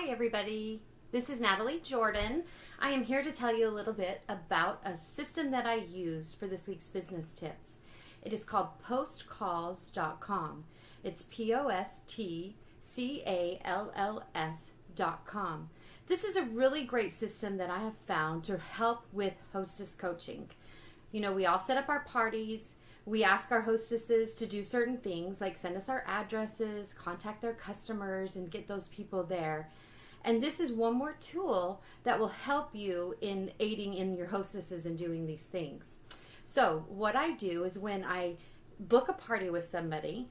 everybody. This is Natalie Jordan. I am here to tell you a little bit about a system that I used for this week's business tips. It is called postcalls.com. It's postcalls.com. This is a really great system that I have found to help with hostess coaching. You know, we all set up our parties. We ask our hostesses to do certain things like send us our addresses, contact their customers, and get those people there. And this is one more tool that will help you in aiding in your hostesses and doing these things. So what I do is when I book a party with somebody,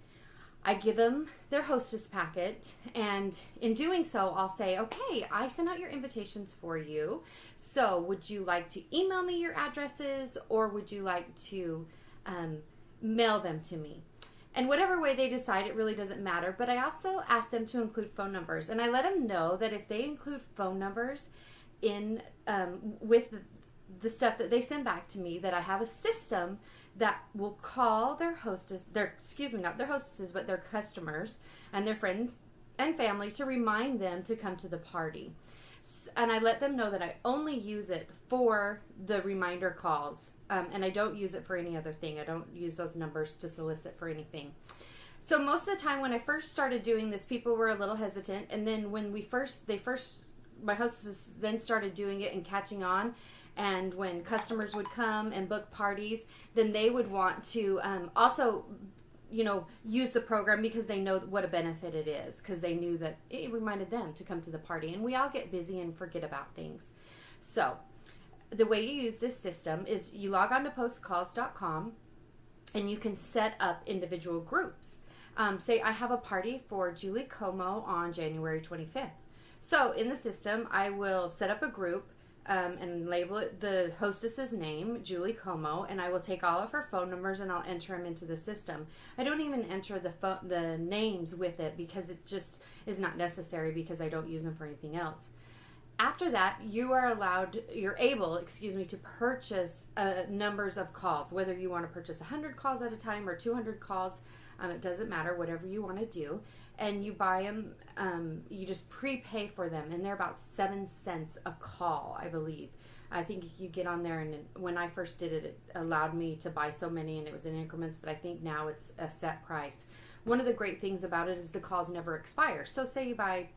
I give them their hostess packet, and in doing so, I'll say, okay, I sent out your invitations for you. So would you like to email me your addresses, or would you like to mail them to me? And whatever way they decide, it really doesn't matter. But I also ask them to include phone numbers, and I let them know that if they include phone numbers in with the stuff that they send back to me, that I have a system that will call their not their hostesses, but their customers and their friends and family to remind them to come to the party. And I let them know that I only use it for the reminder calls, and I don't use it for any other thing. I don't use those numbers to solicit for anything. So most of the time when I first started doing this, people were a little hesitant, and then when my hostesses then started doing it and catching on, and when customers would come and book parties, then they would want to also use the program because they know what a benefit it is, because they knew that it reminded them to come to the party. And we all get busy and forget about things. So the way you use this system is you log on to postcalls.com and you can set up individual groups. Say I have a party for Julie Como on January 25th. So in the system, I will set up a group and label it the hostess's name, Julie Como, and I will take all of her phone numbers and I'll enter them into the system. I don't even enter the names with it because it just is not necessary, because I don't use them for anything else. After that, you're able to purchase numbers of calls, whether you want to purchase 100 calls at a time or 200 calls. It doesn't matter, whatever you want to do. And you buy them, you just prepay for them, and they're about 7 cents a call, I believe. I think you get on there, and when I first did it, it allowed me to buy so many, and it was in increments, but I think now it's a set price. One of the great things about it is the calls never expire. So say you buy,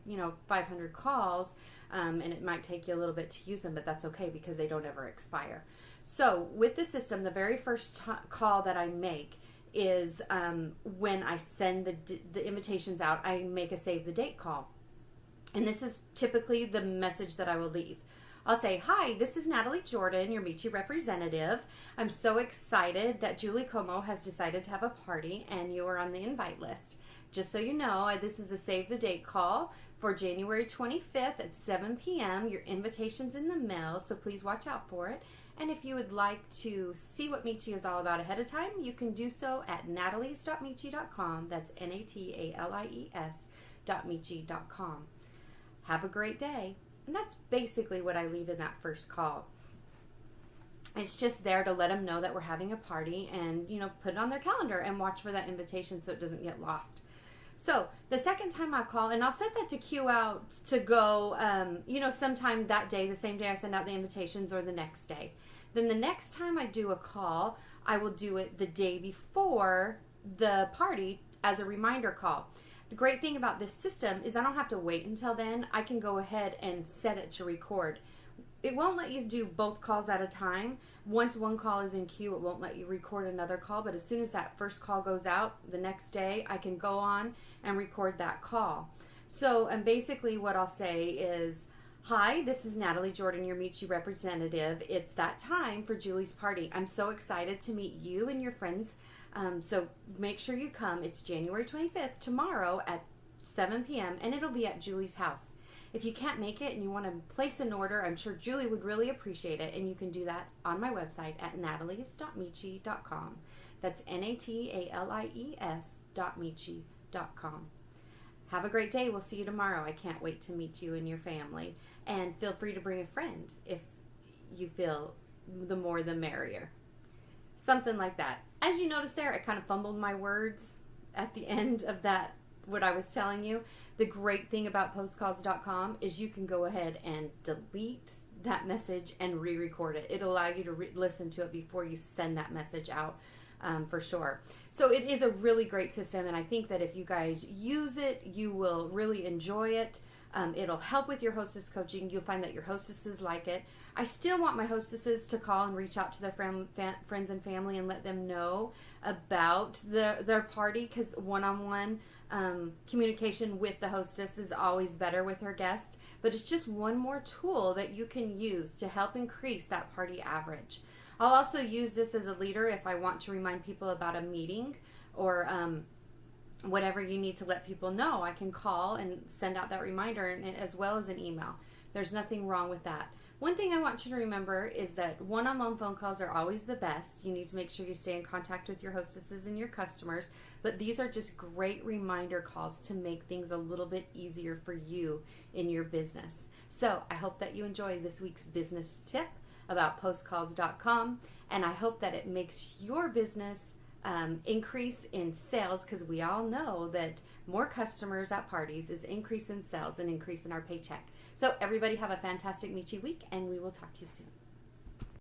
500 calls, and it might take you a little bit to use them, but that's okay because they don't ever expire. So with the system, the very first call that I make is when I send the invitations out, I make a save the date call. And this is typically the message that I will leave. I'll say, hi, this is Natalie Jordan, your Michi representative. I'm so excited that Julie Como has decided to have a party and you are on the invite list. Just so you know, this is a save the date call for January 25th at 7 p.m. Your invitation's in the mail, so please watch out for it. And if you would like to see what Michi is all about ahead of time, you can do so at natalies.michi.com. That's natalies.michi.com. Have a great day. And that's basically what I leave in that first call. It's just there to let them know that we're having a party and, put it on their calendar and watch for that invitation so it doesn't get lost. So the second time I call, and I'll set that to queue out to go, sometime that day, the same day I send out the invitations, or the next day. Then the next time I do a call, I will do it the day before the party as a reminder call. The great thing about this system is I don't have to wait until then. I can go ahead and set it to record. It won't let you do both calls at a time. Once one call is in queue, it won't let you record another call. But as soon as that first call goes out the next day, I can go on and record that call. So, and basically what I'll say is, hi, this is Natalie Jordan, your Michi representative. It's that time for Julie's party. I'm so excited to meet you and your friends. So make sure you come. It's January 25th, tomorrow at 7 p.m. and it'll be at Julie's house. If you can't make it and you want to place an order, I'm sure Julie would really appreciate it, and you can do that on my website at natalies.michi.com. That's natalies.michi.com. Have a great day. We'll see you tomorrow. I can't wait to meet you and your family. And feel free to bring a friend if you feel the more the merrier. Something like that. As you notice there, I kind of fumbled my words at the end of that what I was telling you. The great thing about postcalls.com is you can go ahead and delete that message and re-record it. It'll allow you to listen to it before you send that message out, for sure. So it is a really great system, and I think that if you guys use it, you will really enjoy it. It'll help with your hostess coaching. You'll find that your hostesses like it. I still want my hostesses to call and reach out to their friends and family and let them know about their party, because one-on-one communication with the hostess is always better with her guest. But it's just one more tool that you can use to help increase that party average. I'll also use this as a leader if I want to remind people about a meeting or whatever you need to let people know. I can call and send out that reminder, and as well as an email. There's nothing wrong with that. One thing I want you to remember is that one-on-one phone calls are always the best. You need to make sure you stay in contact with your hostesses and your customers, but these are just great reminder calls to make things a little bit easier for you in your business. So I hope that you enjoy this week's business tip about postcalls.com, and I hope that it makes your business increase in sales, because we all know that more customers at parties is increase in sales and increase in our paycheck. So everybody have a fantastic Michi week, and we will talk to you soon.